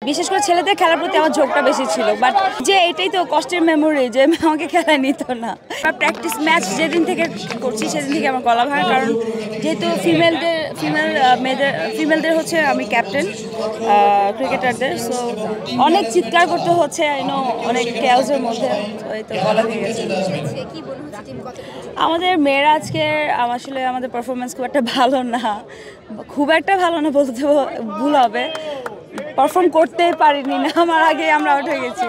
বিশেষ করে ছেলেদের খেলার প্রতি আমার ঝোঁকটা বেশি ছিল, বাট যে এটাই তো কষ্টের মেমোরি যে আমাকে খেলায় নিত না। প্র্যাকটিস ম্যাচ যেদিন থেকে করছি সেদিন থেকে আমার গলা ভাঙা, কারণ যেহেতু ফিমেলদের হচ্ছে আমি ক্যাপ্টেন ক্রিকেটারদের, সো অনেক চিৎকার করতে হচ্ছে অনেক কেয়াসের মধ্যে, এই তো গলা ভেঙে গেছে। আমাদের মেয়েরা আজকে আসলে আমাদের পারফরমেন্স খুব একটা ভালো না, বলতে ভুল হবে, পারফর্ম করতেই পারিনি না, আমার আগে আমরা আউট হয়ে গেছি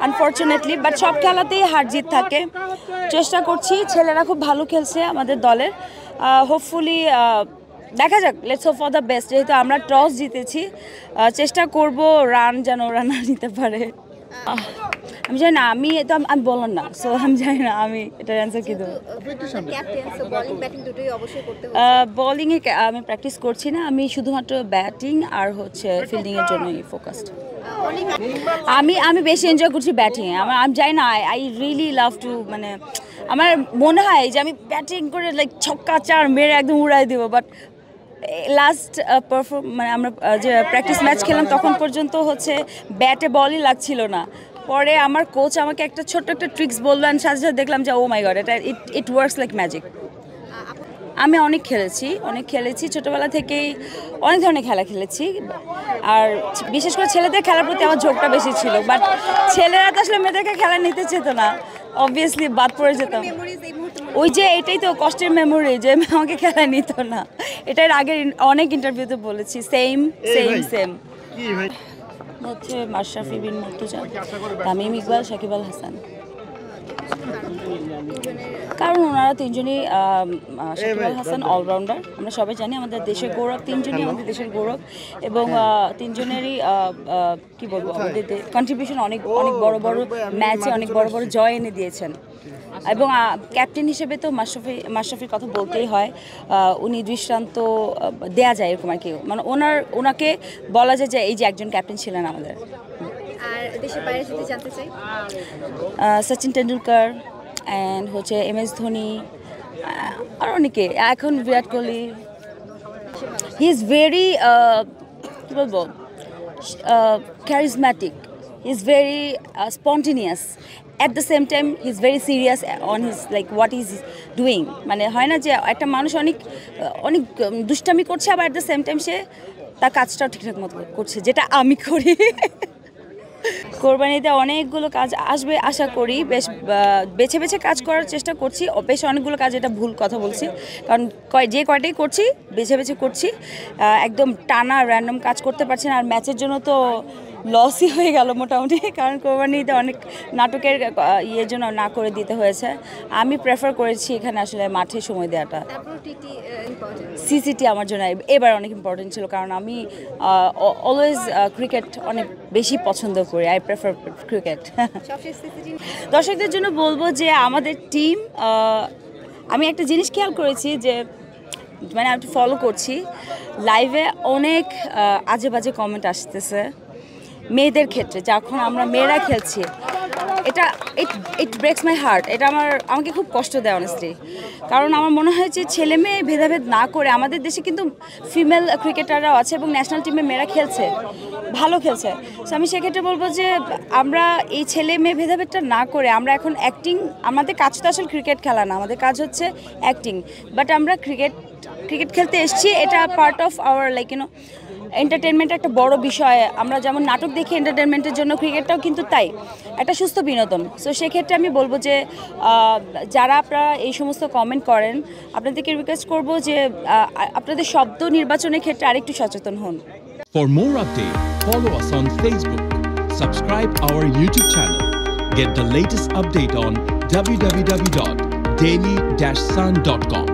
আনফর্চুনেটলি। বাট সব খেলাতেই হার জিত থাকে, চেষ্টা করছি, ছেলেরা খুব ভালো খেলছে আমাদের দলের, হোপফুলি দেখা যাক, let's hope for the best. যেহেতু আমরা টস জিতেছি, চেষ্টা করব রান যেন ওরা না নিতে পারে। আমি জানি না, আমি বললাম না, সো আমি জানি না আমি এটার অ্যান্সার কী দেবো। বোলিংয়ে আমি প্র্যাকটিস করছি না, আমি শুধুমাত্র ব্যাটিং আর হচ্ছে ফিল্ডিংয়ের জন্যই ফোকাসড। আমি বেশি এনজয় করছি ব্যাটিংয়ে। আমি জানি না, আই রিয়েলি লাভ টু, মানে আমার মনে হয় যে আমি ব্যাটিং করে লাইক ছক্কা চার মেরে একদম উড়াই দেবো, বাট লাস্ট মানে আমরা যে প্র্যাকটিস ম্যাচ খেলাম তখন পর্যন্ত হচ্ছে ব্যাটে বলই লাগছিল না। পরে আমার কোচ আমাকে একটা ছোট্ট একটা ট্রিক্স বললেন, সাথে সাথে দেখলাম যে ও মাই গড, এটা ইট ওয়ার্কস লাইক ম্যাজিক। আমি অনেক খেলেছি ছোটোবেলা থেকেই অনেক ধরনের খেলা খেলেছি, আর বিশেষ করে ছেলেদের খেলার প্রতি আমার ঝোঁকটা বেশি ছিল, বাট ছেলেরা তো আসলে মেয়েদেরকে খেলা নিতে চেত না, অবভিয়াসলি বাদ পড়ে যেতাম। ওই যে এটাই তো কষ্টের মেমোরি যে আমাকে খেলা নিত না, এটার আগে অনেক ইন্টারভিউতে বলেছি, সেম হচ্ছে মাশরাফি বিন মুর্তজা, তামিম ইকবাল, সাকিব আল হাসান। কারণ ওনারা তিনজনই, সাকিব আল হাসান অলরাউন্ডার, আমরা সবাই জানি, আমাদের দেশের গৌরব, তিনজনই আমাদের দেশের গৌরব, এবং তিনজনেরই কী বলবো, আমাদের কন্ট্রিবিউশন অনেক বড় বড় ম্যাচে অনেক বড় বড় জয় এনে দিয়েছেন। এবং ক্যাপ্টেন হিসেবে তো মাশরাফির কথা বলতেই হয়, উনি দৃষ্টান্ত দেয়া যায় এরকম আর কি, মানে ওনাকে বলা যায় যে এই যে একজন ক্যাপ্টেন ছিলেন আমাদের। আর দেশের বাইরে যদি জানতে চাই, সচিন টেন্ডুলকার অ্যান্ড হচ্ছে MS ধোনি, আর অনেকে, এখন Virat Kohli. He is very কী বলবো, charismatic, he is very spontaneous, at the same time he is very serious on his like what he is doing, মানে হয় না যে একটা মানুষ অনেক দুষ্টামি করছে, আবার at the same time সে তার কাজটাও ঠিকঠাক মতো করছে, যেটা আমি করি। কোরবানিতে অনেকগুলো কাজ আসবে আশা করি, বেশ বেছে কাজ করার চেষ্টা করছি, বেশ অনেকগুলো কাজ, এটা ভুল কথা বলছি, কারণ যে কয়টাই করছি বেছে করছি, একদম টানা র্যান্ডম কাজ করতে পারছি না, আর ম্যাচের জন্য তো লসই হয়ে গেল মোটামুটি, কারণ কোরবানিতে অনেক নাটকের ইয়ের জন্য না করে দিতে হয়েছে। আমি প্রেফার করেছি এখানে আসলে মাঠে সময় দেওয়াটা। সিসিটি আমার জন্য এবার অনেক ইম্পর্টেন্ট ছিল, কারণ আমি অলওয়েজ ক্রিকেট অনেক বেশি পছন্দ করি, আই প্রেফার ক্রিকেট। দর্শকদের জন্য বলবো যে আমাদের টিম, আমি একটা জিনিস খেয়াল করেছি যে মানে আমি ফলো করছি, লাইভে অনেক আজে বাজে কমেন্ট আসতেছে মেয়েদের ক্ষেত্রে, যখন আমরা মেয়েরা খেলছি, এটা ইট ব্রেকস মাই হার্ট, এটা আমাকে খুব কষ্ট দেয় অনেস্টলি, কারণ আমার মনে হয় যে ছেলে মেয়ে ভেদাভেদ না করে, আমাদের দেশে কিন্তু ফিমেল ক্রিকেটাররাও আছে এবং ন্যাশনাল টিমে মেয়েরা খেলছে, ভালো খেলছে, সো আমি সেক্ষেত্রে বলবো যে আমরা এই ছেলে মেয়ে ভেদাভেদটা না করে আমরা এখন অ্যাক্টিং, আমাদের কাজ তো আসলে ক্রিকেট খেলা না, আমাদের কাজ হচ্ছে অ্যাক্টিং, বাট আমরা ক্রিকেট খেলতে এসেছি, এটা part of our like entertainment, একটা বড় বিষয়। আমরা যেমন নাটক দেখি এন্টারটেনমেন্টের জন্য, ক্রিকেটটাও কিন্তু তাই, একটা সুস্থ বিনোদন। সো সেক্ষেত্রে আমি বলবো যে যারা আপনারা এই সমস্ত কমেন্ট করেন, আপনাদেরকে রিকোয়েস্ট করবো যে আপনাদের শব্দ নির্বাচনের ক্ষেত্রে আরেকটু সচেতন হন। For more updates, follow us on Facebook, subscribe our YouTube channel, get the latest update on www.daily-sun.com.